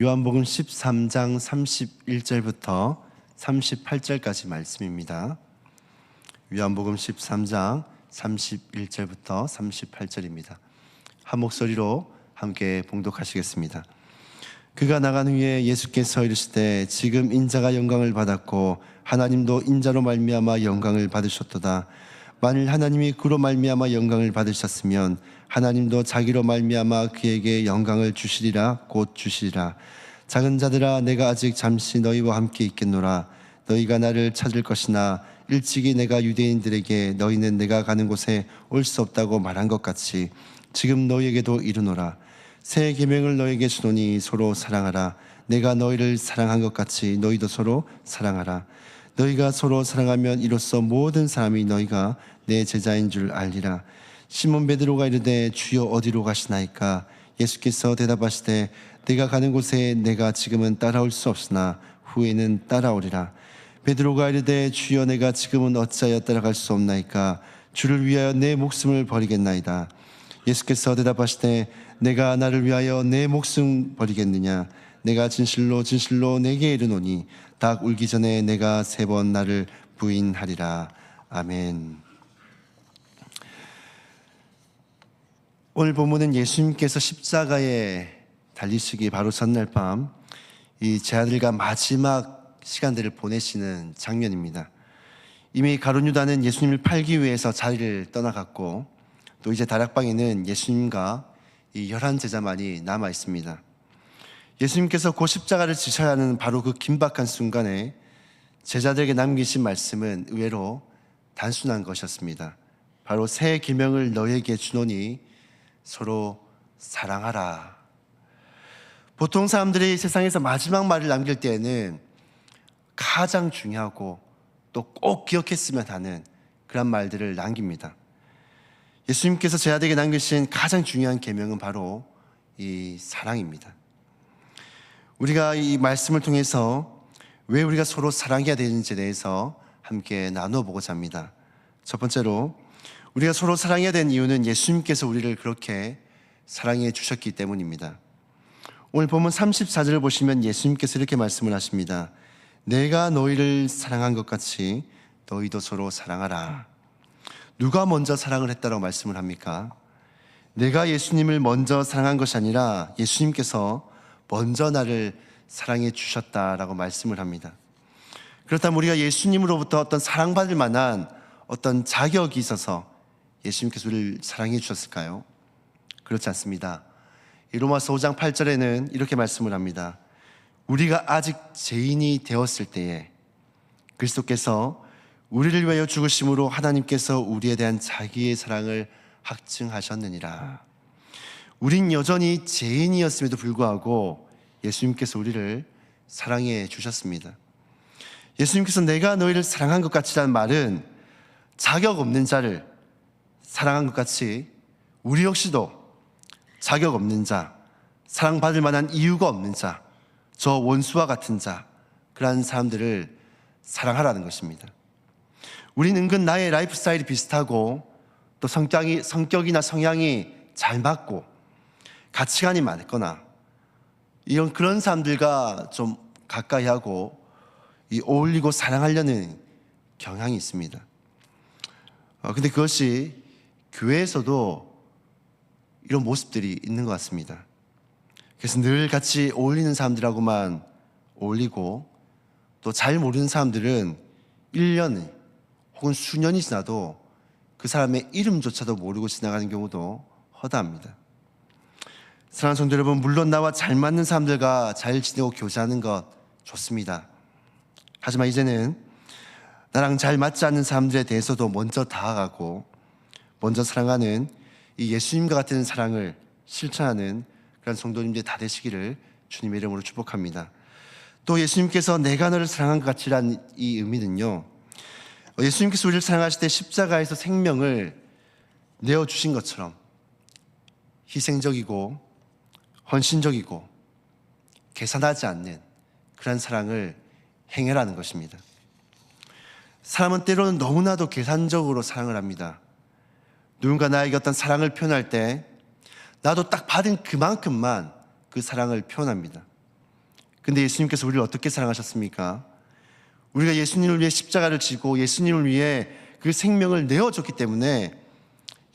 요한복음 13장 31절부터 38절까지 말씀입니다. 요한복음 13장 31절부터 38절입니다. 한 목소리로 함께 봉독하시겠습니다. 그가 나간 후에 예수께서 이르시되 지금 인자가 영광을 받았고 하나님도 인자로 말미암아 영광을 받으셨도다. 만일 하나님이 그로 말미암아 영광을 받으셨으면 하나님도 자기로 말미암아 그에게 영광을 주시리라 곧 주시리라. 작은 자들아 내가 아직 잠시 너희와 함께 있겠노라. 너희가 나를 찾을 것이나 일찍이 내가 유대인들에게 너희는 내가 가는 곳에 올 수 없다고 말한 것 같이 지금 너희에게도 이르노라. 새 계명을 너희에게 주노니 서로 사랑하라. 내가 너희를 사랑한 것 같이 너희도 서로 사랑하라. 너희가 서로 사랑하면 이로써 모든 사람이 너희가 내 제자인 줄 알리라. 시몬 베드로가 이르되 주여 어디로 가시나이까? 예수께서 대답하시되 내가 가는 곳에 내가 지금은 따라올 수 없으나 후에는 따라오리라. 베드로가 이르되 주여 내가 지금은 어찌하여 따라갈 수 없나이까? 주를 위하여 내 목숨을 버리겠나이다. 예수께서 대답하시되 내가 나를 위하여 내 목숨 버리겠느냐? 내가 진실로 진실로 내게 이르노니 닭 울기 전에 내가 3번 나를 부인하리라. 아멘. 오늘 본문은 예수님께서 십자가에 달리시기 바로 전날 밤 이 제자들과 마지막 시간들을 보내시는 장면입니다. 이미 가룟 유다는 예수님을 팔기 위해서 자리를 떠나갔고 또 이제 다락방에는 예수님과 이 11제자만이 남아 있습니다. 예수님께서 곧 십자가를 지셔야 하는 바로 그 긴박한 순간에 제자들에게 남기신 말씀은 의외로 단순한 것이었습니다. 바로 새 계명을 너희에게 주노니 서로 사랑하라. 보통 사람들이 세상에서 마지막 말을 남길 때에는 가장 중요하고 또 꼭 기억했으면 하는 그런 말들을 남깁니다. 예수님께서 제자들에게 남기신 가장 중요한 계명은 바로 이 사랑입니다. 우리가 이 말씀을 통해서 왜 우리가 서로 사랑해야 되는지에 대해서 함께 나눠보고자 합니다. 첫 번째로 우리가 서로 사랑해야 되는 이유는 예수님께서 우리를 그렇게 사랑해 주셨기 때문입니다. 오늘 본문 34절을 보시면 예수님께서 이렇게 말씀을 하십니다. 내가 너희를 사랑한 것 같이 너희도 서로 사랑하라. 누가 먼저 사랑을 했다고 말씀을 합니까? 내가 예수님을 먼저 사랑한 것이 아니라 예수님께서 먼저 나를 사랑해 주셨다라고 말씀을 합니다. 그렇다면 우리가 예수님으로부터 어떤 사랑받을 만한 어떤 자격이 있어서 예수님께서 우리를 사랑해 주셨을까요? 그렇지 않습니다. 이 로마서 5장 8절에는 이렇게 말씀을 합니다. 우리가 아직 죄인이 되었을 때에 그리스도께서 우리를 위하여 죽으심으로 하나님께서 우리에 대한 자기의 사랑을 확증하셨느니라. 우린 여전히 죄인이었음에도 불구하고 예수님께서 우리를 사랑해 주셨습니다. 예수님께서 내가 너희를 사랑한 것 같이라는 말은 자격 없는 자를 사랑한 것 같이 우리 역시도 자격 없는 자, 사랑받을 만한 이유가 없는 자, 저 원수와 같은 자, 그러한 사람들을 사랑하라는 것입니다. 우리는 은근 나의 라이프 스타일이 비슷하고 또 성격이나 성향이 잘 맞고 가치관이 맞거나 이런 그런 사람들과 좀 가까이 하고 어울리고 사랑하려는 경향이 있습니다. 근데 그것이 교회에서도 이런 모습들이 있는 것 같습니다. 그래서 늘 같이 어울리는 사람들하고만 어울리고 또 잘 모르는 사람들은 1년 혹은 수년이 지나도 그 사람의 이름조차도 모르고 지나가는 경우도 허다합니다. 사랑하는 성도 여러분, 물론 나와 잘 맞는 사람들과 잘 지내고 교제하는 것 좋습니다. 하지만 이제는 나랑 잘 맞지 않는 사람들에 대해서도 먼저 다가가고 먼저 사랑하는 이 예수님과 같은 사랑을 실천하는 그런 성도님들 다 되시기를 주님의 이름으로 축복합니다. 또 예수님께서 내가 너를 사랑한 것 같이란 이 의미는요, 예수님께서 우리를 사랑하실 때 십자가에서 생명을 내어주신 것처럼 희생적이고 헌신적이고 계산하지 않는 그런 사랑을 행해라는 것입니다. 사람은 때로는 너무나도 계산적으로 사랑을 합니다. 누군가 나에게 어떤 사랑을 표현할 때 나도 딱 받은 그만큼만 그 사랑을 표현합니다. 근데 예수님께서 우리를 어떻게 사랑하셨습니까? 우리가 예수님을 위해 십자가를 지고 예수님을 위해 그 생명을 내어줬기 때문에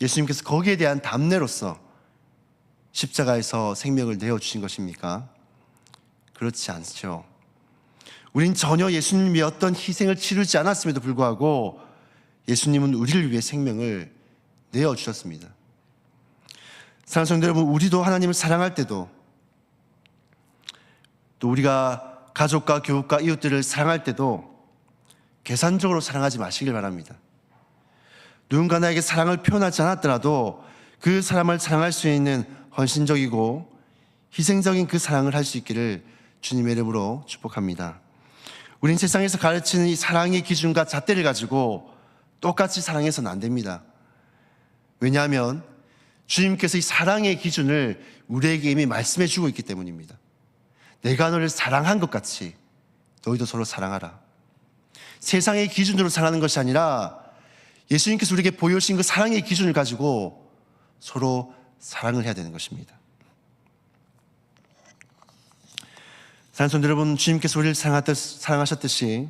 예수님께서 거기에 대한 답례로서 십자가에서 생명을 내어주신 것입니까? 그렇지 않죠. 우린 전혀 예수님 위해 어떤 희생을 치르지 않았음에도 불구하고 예수님은 우리를 위해 생명을 내어주셨습니다. 사랑하는 성도 여러분, 우리도 하나님을 사랑할 때도 또 우리가 가족과 교육과 이웃들을 사랑할 때도 계산적으로 사랑하지 마시길 바랍니다. 누군가 나에게 사랑을 표현하지 않았더라도 그 사람을 사랑할 수 있는 헌신적이고 희생적인 그 사랑을 할 수 있기를 주님의 이름으로 축복합니다. 우린 세상에서 가르치는 이 사랑의 기준과 잣대를 가지고 똑같이 사랑해서는 안 됩니다. 왜냐하면 주님께서 이 사랑의 기준을 우리에게 이미 말씀해 주고 있기 때문입니다. 내가 너를 사랑한 것 같이 너희도 서로 사랑하라. 세상의 기준으로 사랑하는 것이 아니라 예수님께서 우리에게 보여주신 그 사랑의 기준을 가지고 서로 사랑을 해야 되는 것입니다. 사랑하는 성도 여러분, 주님께서 우리를 사랑하셨듯이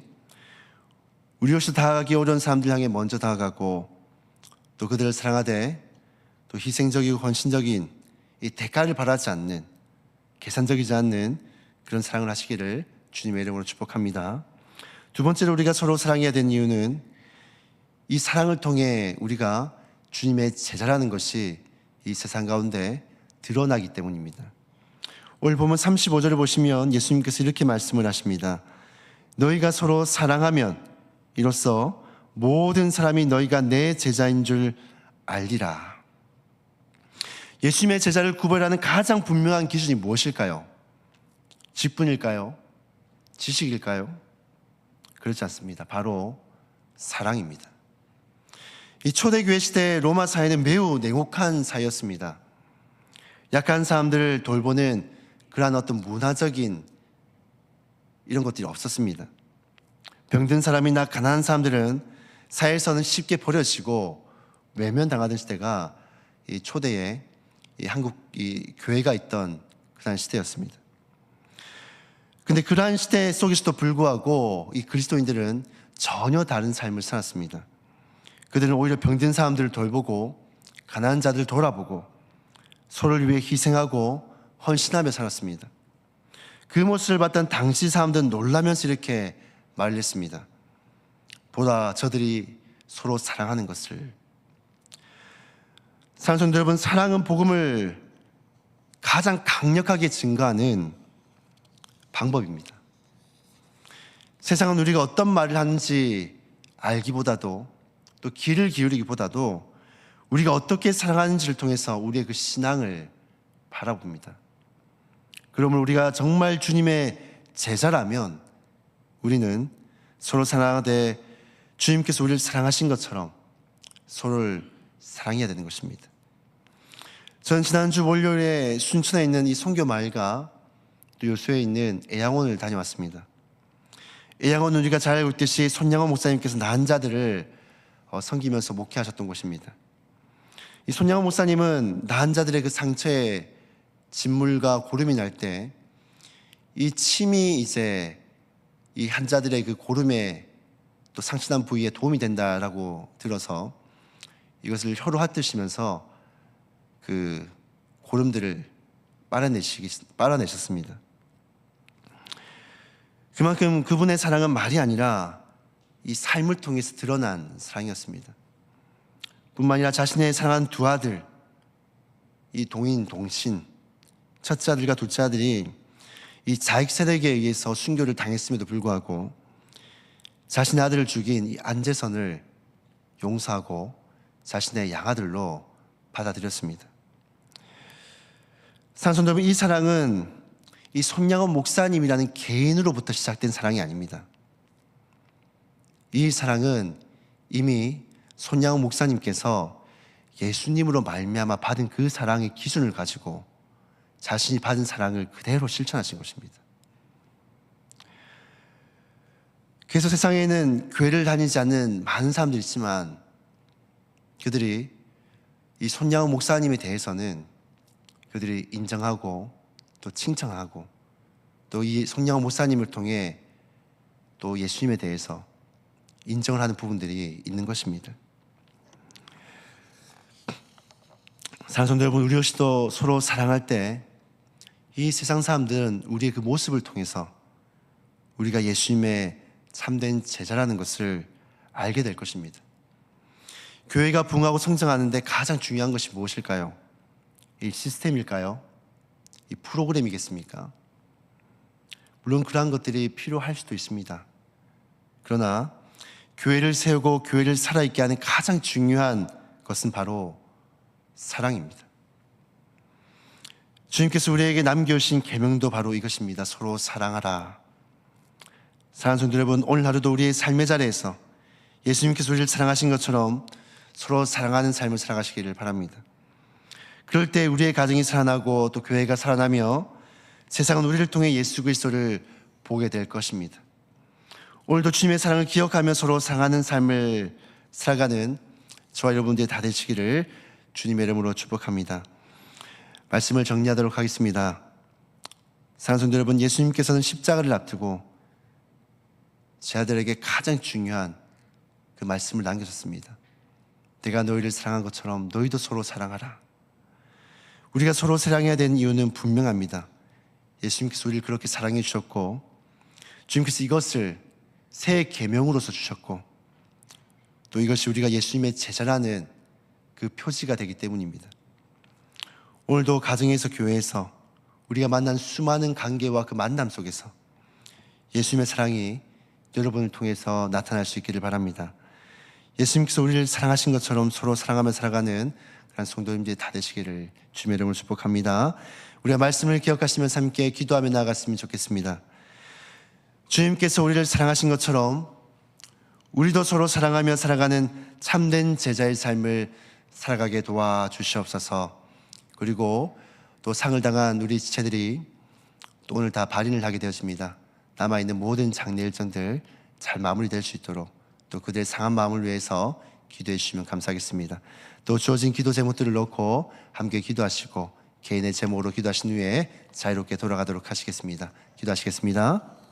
우리로서 다가가기 어려운 사람들 향해 먼저 다가가고 또 그들을 사랑하되 또 희생적이고 헌신적인 이 대가를 바라지 않는 계산적이지 않는 그런 사랑을 하시기를 주님의 이름으로 축복합니다. 두 번째로 우리가 서로 사랑해야 되는 이유는 이 사랑을 통해 우리가 주님의 제자라는 것이 이 세상 가운데 드러나기 때문입니다. 오늘 보면 35절을 보시면 예수님께서 이렇게 말씀을 하십니다. 너희가 서로 사랑하면 이로써 모든 사람이 너희가 내 제자인 줄 알리라. 예수님의 제자를 구별하는 가장 분명한 기준이 무엇일까요? 직분일까요? 지식일까요? 그렇지 않습니다. 바로 사랑입니다. 이 초대교회 시대 로마 사회는 매우 냉혹한 사회였습니다. 약한 사람들을 돌보는 그러한 어떤 문화적인 이런 것들이 없었습니다. 병든 사람이나 가난한 사람들은 사회에서는 쉽게 버려지고 외면당하던 시대가 이 초대에 이 한국 이 교회가 있던 그러한 시대였습니다. 근데 그러한 시대 속에서도 불구하고 이 그리스도인들은 전혀 다른 삶을 살았습니다. 그들은 오히려 병든 사람들을 돌보고 가난한 자들을 돌아보고 서로를 위해 희생하고 헌신하며 살았습니다. 그 모습을 봤던 당시 사람들은 놀라면서 이렇게 말을 했습니다. 보다 저들이 서로 사랑하는 것을. 사랑하는 성도 여러분, 사랑은 복음을 가장 강력하게 증거하는 방법입니다. 세상은 우리가 어떤 말을 하는지 알기보다도 또 귀를 기울이기보다도 우리가 어떻게 사랑하는지를 통해서 우리의 그 신앙을 바라봅니다. 그러면 우리가 정말 주님의 제자라면 우리는 서로 사랑하되 주님께서 우리를 사랑하신 것처럼 서로를 사랑해야 되는 것입니다. 저는 지난주 월요일에 순천에 있는 이 선교 마을과 또 요수에 있는 애양원을 다녀왔습니다. 애양원은 우리가 잘 알고 있듯이 손양원 목사님께서 나은 자들을 섬기면서 목회하셨던 곳입니다. 이 손양원 목사님은 나은 자들의 그 상처에 진물과 고름이 날 때 이 침이 이제 이 환자들의 그 고름에 또 상처난 부위에 도움이 된다라고 들어서 이것을 혀로 핫드시면서 그 고름들을 빨아내셨습니다. 그만큼 그분의 사랑은 말이 아니라 이 삶을 통해서 드러난 사랑이었습니다. 뿐만 아니라 자신의 사랑한 두 아들, 이 동인, 동신, 첫째 아들과 둘째 아들이 이 자익 세력에 의해서 순교를 당했음에도 불구하고 자신의 아들을 죽인 이 안재선을 용서하고 자신의 양아들로 받아들였습니다. 사랑하는 성도 여러분, 이 사랑은 이 손양원 목사님이라는 개인으로부터 시작된 사랑이 아닙니다. 이 사랑은 이미 손양원 목사님께서 예수님으로 말미암아 받은 그 사랑의 기준을 가지고 자신이 받은 사랑을 그대로 실천하신 것입니다. 그래서 세상에는 교회를 다니지 않는 많은 사람들이 있지만 그들이 이 손양원 목사님에 대해서는 그들이 인정하고 또 칭찬하고 또 이 송영호 목사님을 통해 또 예수님에 대해서 인정을 하는 부분들이 있는 것입니다. 사랑하는 성도 여러분, 우리 역시도 서로 사랑할 때 이 세상 사람들은 우리의 그 모습을 통해서 우리가 예수님의 참된 제자라는 것을 알게 될 것입니다. 교회가 부흥하고 성장하는데 가장 중요한 것이 무엇일까요? 이 시스템일까요? 이 프로그램이겠습니까? 물론 그러한 것들이 필요할 수도 있습니다. 그러나 교회를 세우고 교회를 살아있게 하는 가장 중요한 것은 바로 사랑입니다. 주님께서 우리에게 남겨주신 계명도 바로 이것입니다. 서로 사랑하라. 사랑하는 성도 여러분, 오늘 하루도 우리의 삶의 자리에서 예수님께서 우리를 사랑하신 것처럼 서로 사랑하는 삶을 살아가시기를 바랍니다. 그럴 때 우리의 가정이 살아나고 또 교회가 살아나며 세상은 우리를 통해 예수 그리스도를 보게 될 것입니다. 오늘도 주님의 사랑을 기억하며 서로 사랑하는 삶을 살아가는 저와 여러분들이 다 되시기를 주님의 이름으로 축복합니다. 말씀을 정리하도록 하겠습니다. 사랑하는 성도 여러분, 예수님께서는 십자가를 앞두고 제 아들에게 가장 중요한 그 말씀을 남겨줬습니다. 내가 너희를 사랑한 것처럼 너희도 서로 사랑하라. 우리가 서로 사랑해야 되는 이유는 분명합니다. 예수님께서 우리를 그렇게 사랑해 주셨고 주님께서 이것을 새 계명으로서 주셨고 또 이것이 우리가 예수님의 제자라는 그 표지가 되기 때문입니다. 오늘도 가정에서 교회에서 우리가 만난 수많은 관계와 그 만남 속에서 예수님의 사랑이 여러분을 통해서 나타날 수 있기를 바랍니다. 예수님께서 우리를 사랑하신 것처럼 서로 사랑하며 살아가는 그런 성도님들이 다 되시기를 주님의 이름으로 축복합니다. 우리가 말씀을 기억하시면서 함께 기도하며 나아갔으면 좋겠습니다. 주님께서 우리를 사랑하신 것처럼 우리도 서로 사랑하며 살아가는 참된 제자의 삶을 살아가게 도와주시옵소서. 그리고 또 상을 당한 우리 지체들이 또 오늘 다 발인을 하게 되었습니다. 남아있는 모든 장례 일정들 잘 마무리될 수 있도록 또 그들의 상한 마음을 위해서 기도해 주시면 감사하겠습니다. 또 주어진 기도 제목들을 놓고 함께 기도하시고 개인의 제목으로 기도하신 후에 자유롭게 돌아가도록 하시겠습니다. 기도하시겠습니다.